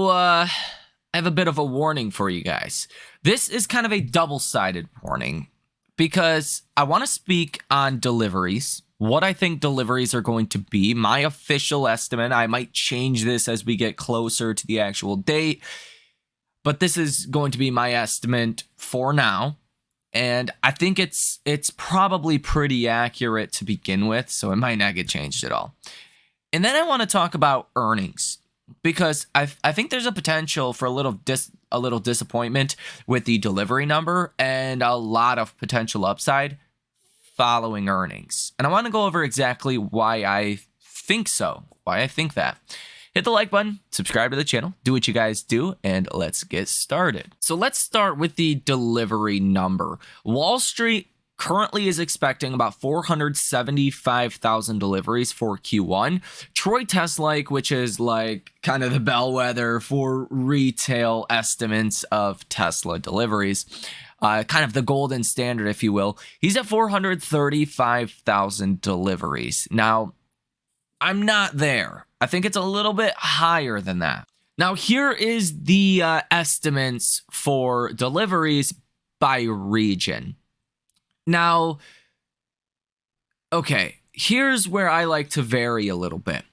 I have a bit of a warning for you guys. This is kind of a double-sided warning because I want to speak on deliveries, what I think deliveries are going to be, my official estimate. I might change this as we get closer to the actual date, but this is going to be my estimate for now. And I think it's probably pretty accurate to begin with, so it might not get changed at all. And then I want to talk about earnings, because I think there's a potential for a little disappointment with the delivery number and a lot of potential upside following earnings. And I want to go over exactly why I think so, why I think that. Hit the like button, subscribe to the channel, do what you guys do, and let's get started. So let's start with the delivery number. Wall Street currently is expecting about 475,000 deliveries for Q1. Troy TSLA, which is like kind of the bellwether for retail estimates of Tesla deliveries, kind of the golden standard, if you will, he's at 435,000 deliveries. Now, I'm not there. I think it's a little bit higher than that. Now, here is the estimates for deliveries by region. Now, okay, here's where I like to vary a little bit.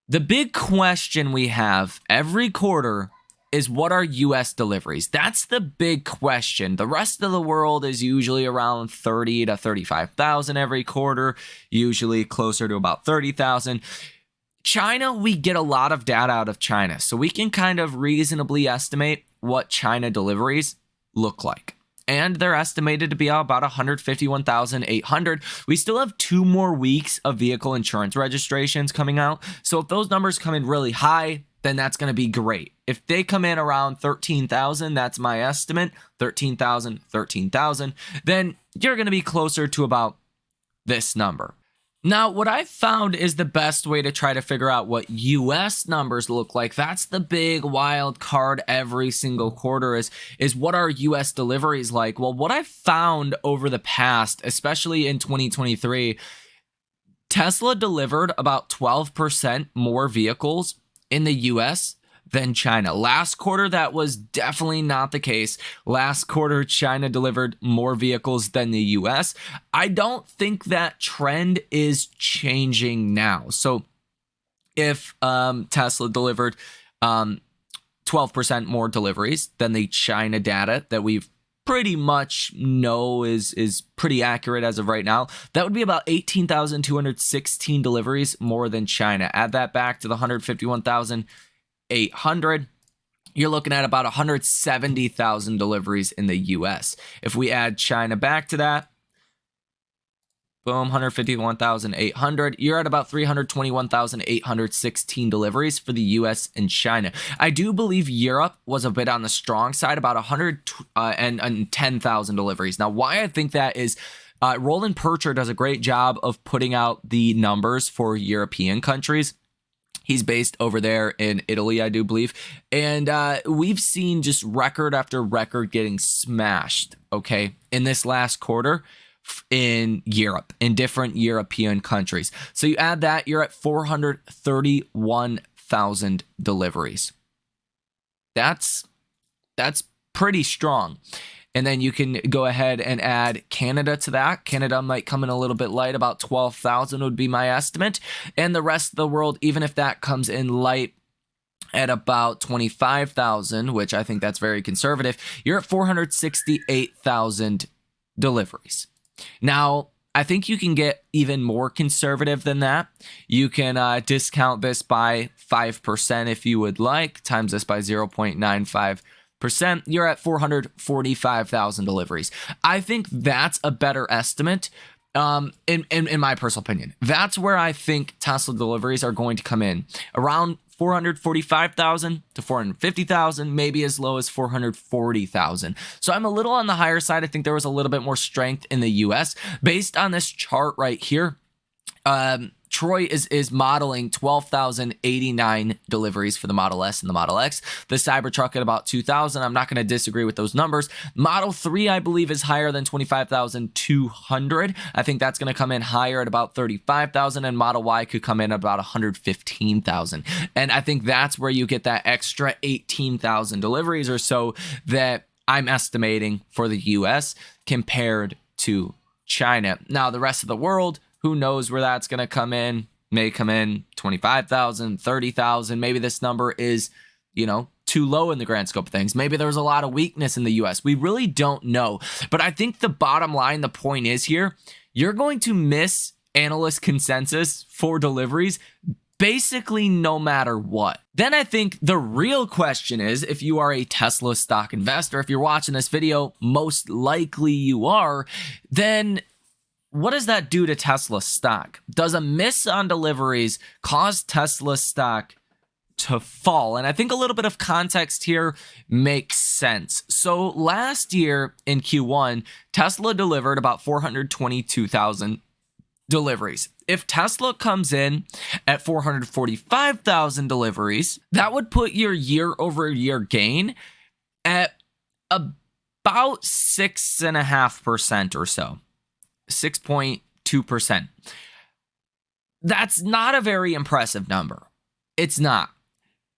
The big question we have every quarter is, what are US deliveries? That's the big question. The rest of the world is usually around 30 to 35,000 every quarter, usually closer to about 30,000. China, we get a lot of data out of China, so we can kind of reasonably estimate what China deliveries look like. And they're estimated to be about 151,800. We still have 2 more weeks of vehicle insurance registrations coming out. So if those numbers come in really high, then that's going to be great. If they come in around 13,000, that's my estimate, 13,000, then you're going to be closer to about this number. Now, what I've found is the best way to try to figure out what US numbers look like. That's the big wild card every single quarter is what are US deliveries like? Well, what I've found over the past, especially in 2023, Tesla delivered about 12% more vehicles in the US than China. Last quarter, that was definitely not the case. Last quarter, China delivered more vehicles than the US. I don't think that trend is changing now. So if Tesla delivered 12% more deliveries than the China data that we've pretty much know is pretty accurate as of right now, that would be about 18,216 deliveries more than China. Add that back to the 151,800. You're looking at about 170,000 deliveries in the US. If we add China back to that, boom, 151,800. You're at about 321,816 deliveries for the US and China. I do believe Europe was a bit on the strong side, about 110,000 deliveries. Now, why I think that is, Roland Percher does a great job of putting out the numbers for European countries. He's based over there in Italy, I do believe. And we've seen just record after record getting smashed, okay, in this last quarter in Europe, in different European countries. So you add that, you're at 431,000 deliveries. That's pretty strong. And then you can go ahead and add Canada to that. Canada might come in a little bit light, about 12,000 would be my estimate. And the rest of the world, even if that comes in light at about 25,000, which I think that's very conservative, you're at 468,000 deliveries. Now, I think you can get even more conservative than that. You can discount this by 5% if you would like, times this by 0.95%. You're at 445,000 deliveries. I think that's a better estimate, in my personal opinion. That's where I think Tesla deliveries are going to come in, around 445,000 to 450,000, maybe as low as 440,000. So I'm a little on the higher side. I think there was a little bit more strength in the US based on this chart right here. Troy is modeling 12,089 deliveries for the Model S and the Model X. The Cybertruck at about 2,000. I'm not going to disagree with those numbers. Model 3, I believe, is higher than 25,200. I think that's going to come in higher at about 35,000, and Model Y could come in at about 115,000. And I think that's where you get that extra 18,000 deliveries or so that I'm estimating for the US compared to China. Now, the rest of the world, who knows where that's going to come in? May come in 25,000, 30,000. Maybe this number is, too low in the grand scope of things. Maybe there was a lot of weakness in the US. We really don't know. But I think the bottom line, the point is here, you're going to miss analyst consensus for deliveries basically no matter what. Then I think the real question is, if you are a Tesla stock investor, if you're watching this video, most likely you are, then what does that do to Tesla stock? Does a miss on deliveries cause Tesla stock to fall? And I think a little bit of context here makes sense. So last year in Q1, Tesla delivered about 422,000 deliveries. If Tesla comes in at 445,000 deliveries, that would put your year-over-year gain at about 6.5% or so. 6.2%. That's not a very impressive number. It's not.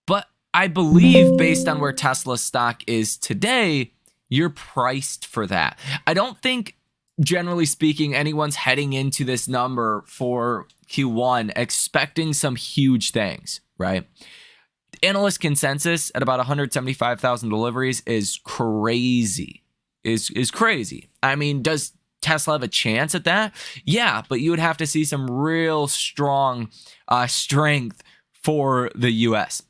But I believe based on where Tesla stock is today, you're priced for that. I don't think, generally speaking, anyone's heading into this number for Q1 expecting some huge things, right? Analyst consensus at about 175,000 deliveries is crazy. Is crazy. I mean, does Tesla have a chance at that? Yeah, but you would have to see some real strong strength for the US.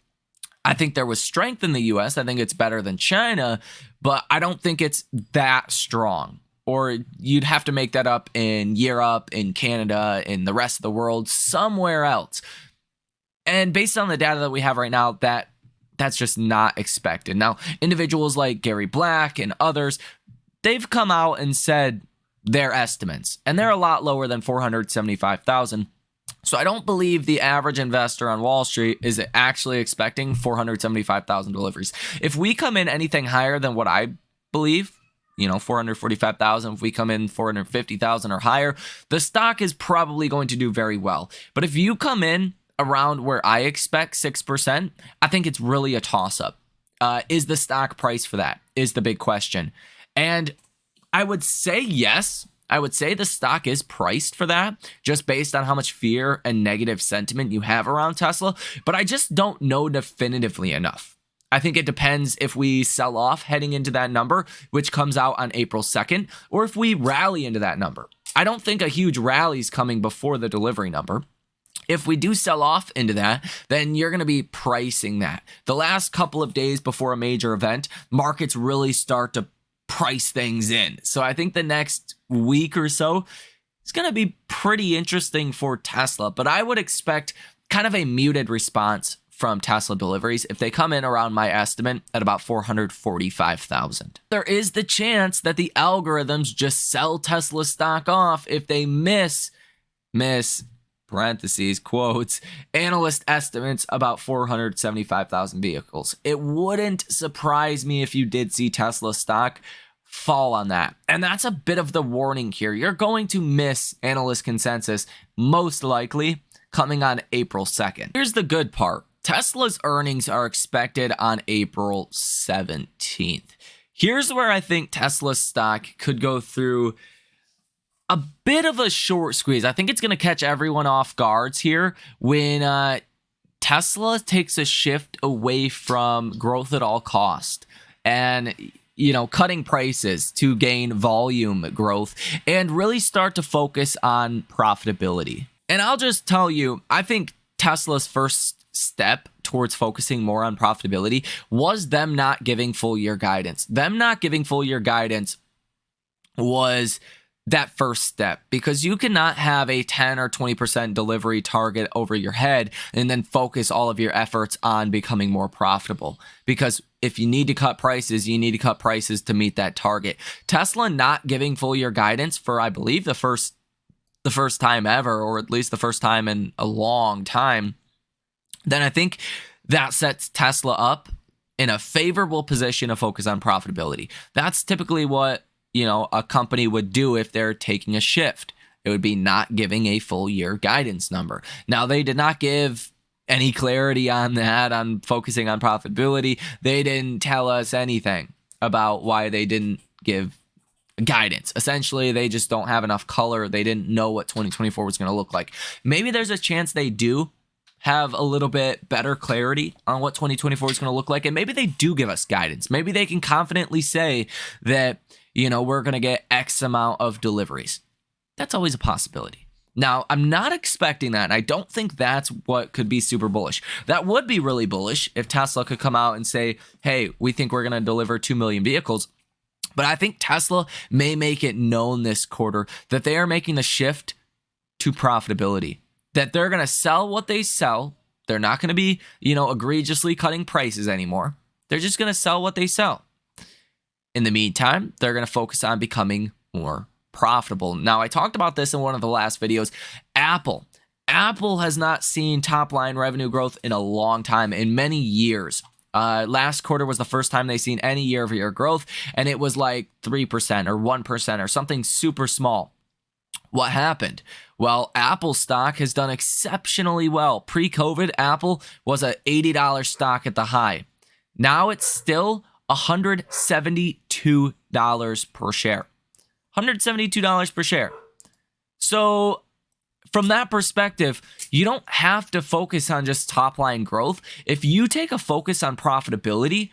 I think there was strength in the US. I think it's better than China, but I don't think it's that strong. Or you'd have to make that up in Europe, in Canada, in the rest of the world, somewhere else. And based on the data that we have right now, that's just not expected. Now, individuals like Gary Black and others, they've come out and said their estimates, and they're a lot lower than 475,000. So I don't believe the average investor on Wall Street is actually expecting 475,000 deliveries. If we come in anything higher than what I believe, 445,000, if we come in 450,000 or higher, the stock is probably going to do very well. But if you come in around where I expect 6%, I think it's really a toss-up. Is the stock price for that? Is the big question. And I would say yes. I would say the stock is priced for that, just based on how much fear and negative sentiment you have around Tesla. But I just don't know definitively enough. I think it depends if we sell off heading into that number, which comes out on April 2nd, or if we rally into that number. I don't think a huge rally is coming before the delivery number. If we do sell off into that, then you're going to be pricing that. The last couple of days before a major event, markets really start to price things in. So I think the next week or so is going to be pretty interesting for Tesla, but I would expect kind of a muted response from Tesla deliveries if they come in around my estimate at about 445,000. There is the chance that the algorithms just sell Tesla stock off if they miss parentheses, quotes, analyst estimates about 475,000 vehicles. It wouldn't surprise me if you did see Tesla stock fall on that. And that's a bit of the warning here. You're going to miss analyst consensus, most likely coming on April 2nd. Here's the good part. Tesla's earnings are expected on April 17th. Here's where I think Tesla's stock could go through a bit of a short squeeze. I think it's going to catch everyone off guards here when Tesla takes a shift away from growth at all cost and, cutting prices to gain volume growth and really start to focus on profitability. And I'll just tell you, I think Tesla's first step towards focusing more on profitability was them not giving full year guidance. Them not giving full year guidance was that first step, because you cannot have a 10 or 20% delivery target over your head and then focus all of your efforts on becoming more profitable. Because if you need to cut prices, you need to cut prices to meet that target. Tesla not giving full year guidance for, I believe, the first the first time ever, or at least the first time in a long time, then I think that sets Tesla up in a favorable position to focus on profitability. That's typically what, a company would do if they're taking a shift. It would be not giving a full year guidance number. Now, they did not give any clarity on that, on focusing on profitability. They didn't tell us anything about why they didn't give guidance. Essentially, they just don't have enough color. They didn't know what 2024 was going to look like. Maybe there's a chance they do have a little bit better clarity on what 2024 is going to look like, and maybe they do give us guidance. Maybe they can confidently say that, we're going to get X amount of deliveries. That's always a possibility. Now, I'm not expecting that, and I don't think that's what could be super bullish. That would be really bullish if Tesla could come out and say, hey, we think we're going to deliver 2 million vehicles. But I think Tesla may make it known this quarter that they are making the shift to profitability, that they're going to sell what they sell. They're not going to be, egregiously cutting prices anymore. They're just going to sell what they sell. In the meantime, they're going to focus on becoming more profitable. Now, I talked about this in one of the last videos. Apple has not seen top line revenue growth in a long time, in many years. Last quarter was the first time they've seen any year-over-year growth, and it was like 3% or 1% or something super small. What happened? Well, Apple stock has done exceptionally well. Pre-COVID, Apple was an $80 stock at the high. Now it's still $172 per share. $172 per share. So from that perspective, you don't have to focus on just top line growth. If you take a focus on profitability,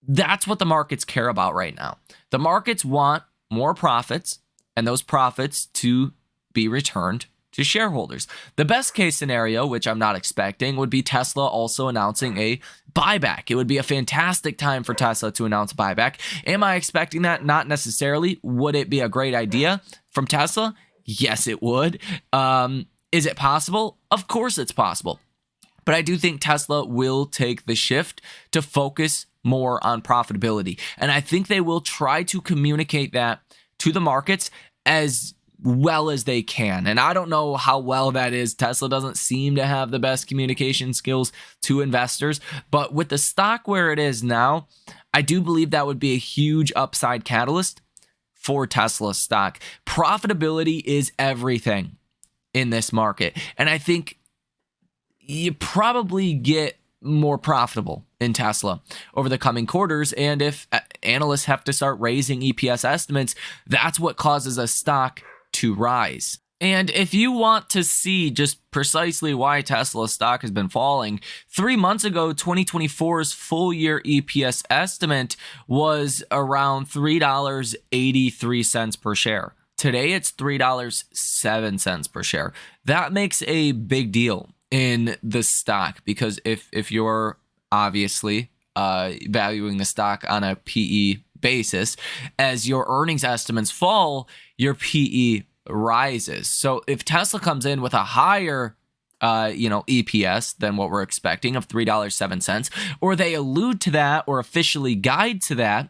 that's what the markets care about right now. The markets want more profits, and those profits to be returned to shareholders. The best case scenario, which I'm not expecting, would be Tesla also announcing a buyback. It would be a fantastic time for Tesla to announce a buyback. Am I expecting that? Not necessarily. Would it be a great idea from Tesla? Yes, it would. Is it possible? Of course it's possible. But I do think Tesla will take the shift to focus more on profitability. And I think they will try to communicate that to the markets as well as they can. And I don't know how well that is. Tesla doesn't seem to have the best communication skills to investors. But with the stock where it is now, I do believe that would be a huge upside catalyst for Tesla stock. Profitability is everything in this market. And I think you probably get more profitable in Tesla over the coming quarters. And if analysts have to start raising EPS estimates, that's what causes a stock to rise. And if you want to see just precisely why Tesla stock has been falling, 3 months ago, 2024's full year EPS estimate was around $3.83 per share. Today, it's $3.07 per share. That makes a big deal in the stock, because if you're obviously valuing the stock on a PE basis, as your earnings estimates fall, your PE rises. So if Tesla comes in with a higher EPS than what we're expecting of $3.07, or they allude to that or officially guide to that,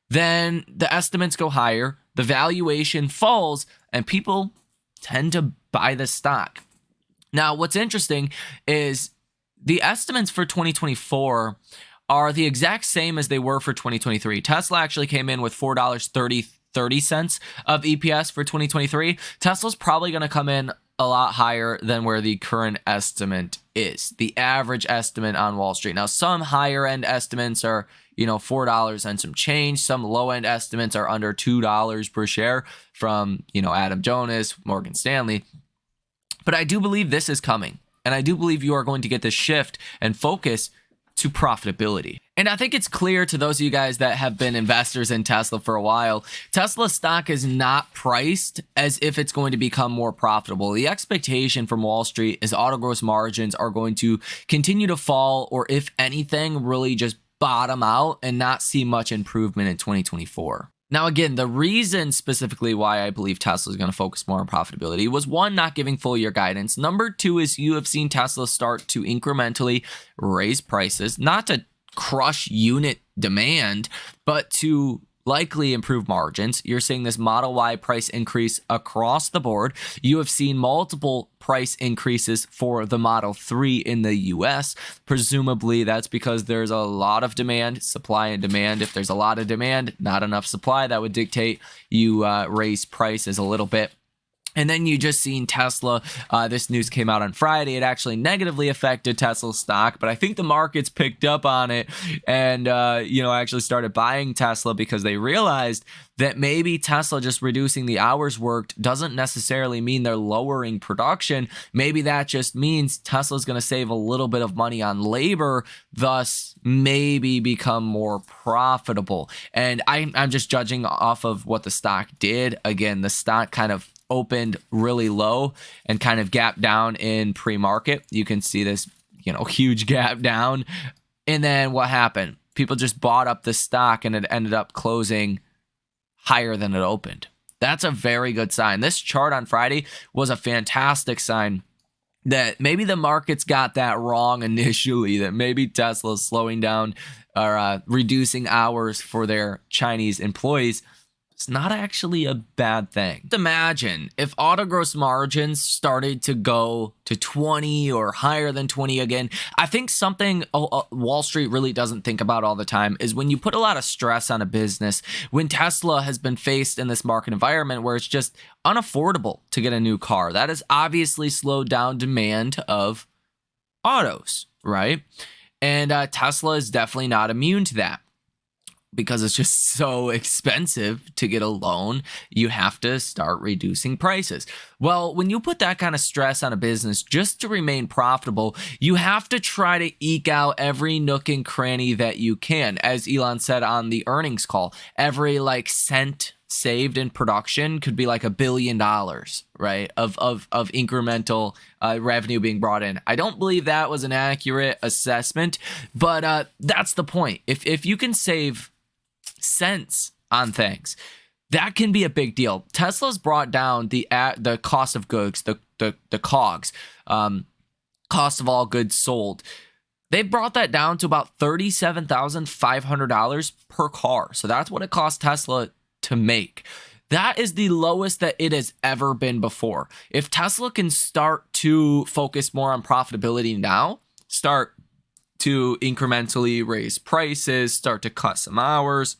then the estimates go higher, the valuation falls, and people tend to buy the stock. Now, what's interesting is the estimates for 2024 are the exact same as they were for 2023. Tesla actually came in with $4.30 of EPS for 2023. Tesla's probably going to come in a lot higher than where the current estimate is, the average estimate on Wall Street. Now, some higher end estimates are, $4 and some change. Some low end estimates are under $2 per share from, Adam Jonas, Morgan Stanley. But I do believe this is coming. And I do believe you are going to get this shift and focus to profitability. And I think it's clear to those of you guys that have been investors in Tesla for a while, Tesla stock is not priced as if it's going to become more profitable. The expectation from Wall Street is auto gross margins are going to continue to fall, or if anything, really just bottom out and not see much improvement in 2024. Now, again, the reason specifically why I believe Tesla is going to focus more on profitability was, one, not giving full year guidance. Number two is you have seen Tesla start to incrementally raise prices, not to crush unit demand, but to likely improve margins. You're seeing this Model Y price increase across the board. You have seen multiple price increases for the Model 3 in the US. Presumably, that's because there's a lot of demand, supply and demand. If there's a lot of demand, not enough supply, that would dictate you raise prices a little bit. And then you just seen Tesla. This news came out on Friday. It actually negatively affected Tesla stock, but I think the markets picked up on it and, actually started buying Tesla because they realized that maybe Tesla just reducing the hours worked doesn't necessarily mean they're lowering production. Maybe that just means Tesla's going to save a little bit of money on labor, thus maybe become more profitable. And I'm just judging off of what the stock did. Again, the stock kind of opened really low and kind of gapped down in pre-market. You can see this, huge gap down. And then what happened? People just bought up the stock and it ended up closing higher than it opened. That's a very good sign. This chart on Friday was a fantastic sign that maybe the markets got that wrong initially, that maybe Tesla's slowing down or reducing hours for their Chinese employees. It's not actually a bad thing. Imagine if auto gross margins started to go to 20 or higher than 20 again. I think something Wall Street really doesn't think about all the time is when you put a lot of stress on a business, when Tesla has been faced in this market environment where it's just unaffordable to get a new car, that has obviously slowed down demand of autos, right? And Tesla is definitely not immune to that. Because it's just so expensive to get a loan, you have to start reducing prices. Well, when you put that kind of stress on a business just to remain profitable, you have to try to eke out every nook and cranny that you can. As Elon said on the earnings call, every cent saved in production could be like $1 billion, right? Of incremental revenue being brought in. I don't believe that was an accurate assessment, but that's the point. If you can save cents on things, that can be a big deal. Tesla's brought down the cost of goods, the COGS, cost of all goods sold. They brought that down to about $37,500 per car. So that's what it cost Tesla to make. That is the lowest that it has ever been before. If Tesla can start to focus more on profitability now, start to incrementally raise prices, start to cut some hours,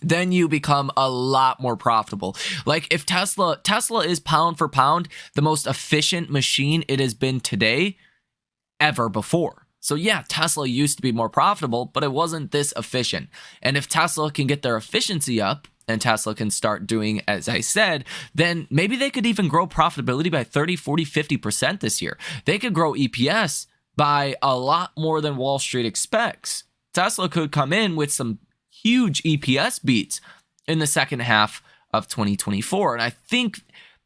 then you become a lot more profitable. Like if Tesla is pound for pound the most efficient machine it has been today ever before. So yeah, Tesla used to be more profitable, but it wasn't this efficient. And if Tesla can get their efficiency up and Tesla can start doing, as I said, then maybe they could even grow profitability by 30, 40, 50% this year. They could grow EPS by a lot more than Wall Street expects. Tesla could come in with some huge EPS beats in the second half of 2024. And I think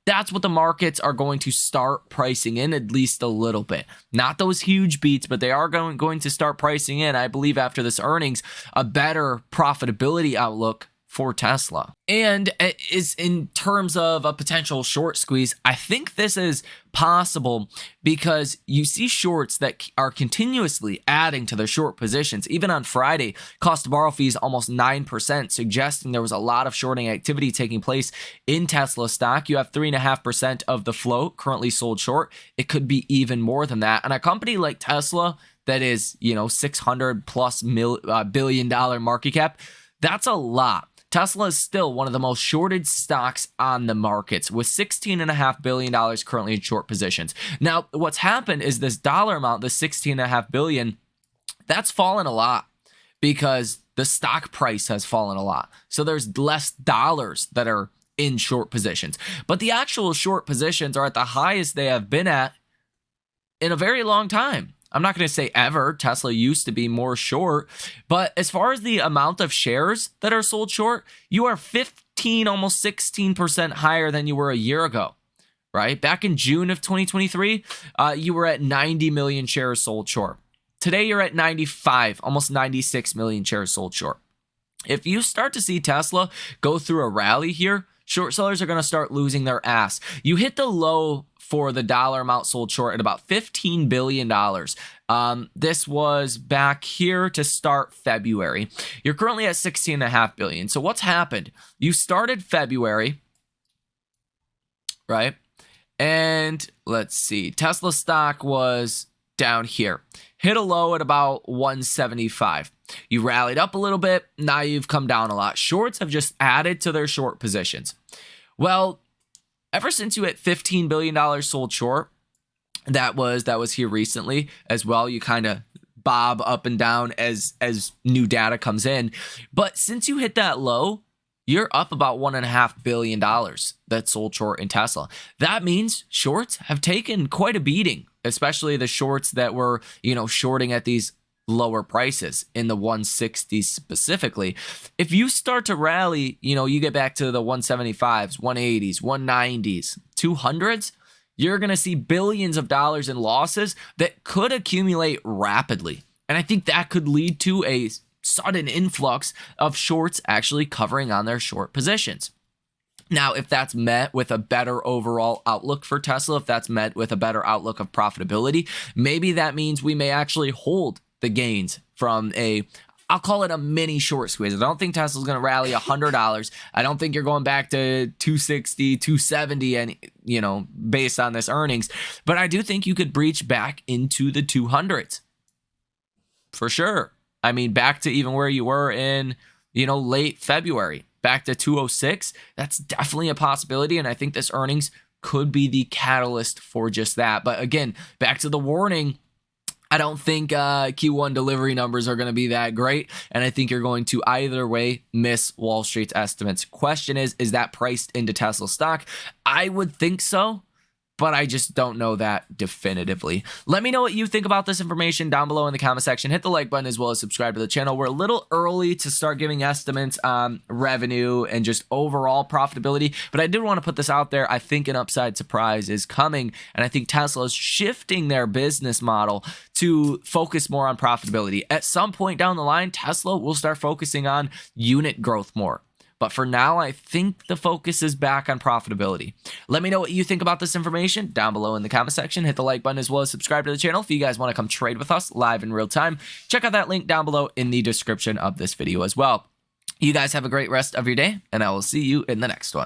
that's what the markets are going to start pricing in, at least a little bit. Not those huge beats, but they are going to start pricing in, I believe, after this earnings, a better profitability outlook for Tesla. And is in terms of a potential short squeeze, I think this is possible because you see shorts that are continuously adding to their short positions. Even on Friday, cost to borrow fees almost 9%, suggesting there was a lot of shorting activity taking place in Tesla stock. You have 3.5% of the float currently sold short. It could be even more than that. And a company like Tesla that is, $600+ billion market cap, that's a lot. Tesla is still one of the most shorted stocks on the markets with $16.5 billion currently in short positions. Now, what's happened is this dollar amount, the $16.5 billion, that's fallen a lot because the stock price has fallen a lot. So there's less dollars that are in short positions. But the actual short positions are at the highest they have been at in a very long time. I'm not going to say ever. Tesla used to be more short. But as far as the amount of shares that are sold short, you are 15, almost 16% higher than you were a year ago, right? Back in June of 2023, you were at 90 million shares sold short. Today, you're at 95, almost 96 million shares sold short. If you start to see Tesla go through a rally here, short sellers are going to start losing their ass. You hit the low for the dollar amount sold short at about $15 billion. This was back here to start February. You're currently at $16.5 billion. So what's happened? You started February, right? And let's see, Tesla stock was down here, hit a low at about 175. You rallied up a little bit. Now you've come down a lot. Shorts have just added to their short positions. Well, ever since you hit $15 billion sold short, that was here recently as well. You kind of bob up and down as new data comes in. But since you hit that low, you're up about $1.5 billion that sold short in Tesla. That means shorts have taken quite a beating, especially the shorts that were, shorting at these lower prices in the 160s specifically. If you start to rally, you get back to the 175s, 180s, 190s, 200s, you're going to see billions of dollars in losses that could accumulate rapidly. And I think that could lead to a sudden influx of shorts actually covering on their short positions. Now, if that's met with a better overall outlook for Tesla, if that's met with a better outlook of profitability, maybe that means we may actually hold the gains from I'll call it a mini short squeeze. I don't think Tesla's going to rally $100. I don't think you're going back to 260, 270 and, based on this earnings, but I do think you could breach back into the 200s for sure. I mean, back to even where you were in, late February, back to 206. That's definitely a possibility. And I think this earnings could be the catalyst for just that. But again, back to the warning, I don't think Q1 delivery numbers are going to be that great. And I think you're going to either way miss Wall Street's estimates. Question is that priced into Tesla stock? I would think so, but I just don't know that definitively. Let me know what you think about this information down below in the comment section. Hit the like button as well as subscribe to the channel. We're a little early to start giving estimates on revenue and just overall profitability, but I did want to put this out there. I think an upside surprise is coming, and I think Tesla is shifting their business model to focus more on profitability. At some point down the line, Tesla will start focusing on unit growth more. But for now, I think the focus is back on profitability. Let me know what you think about this information down below in the comment section. Hit the like button as well as subscribe to the channel if you guys want to come trade with us live in real time. Check out that link down below in the description of this video as well. You guys have a great rest of your day, and I will see you in the next one.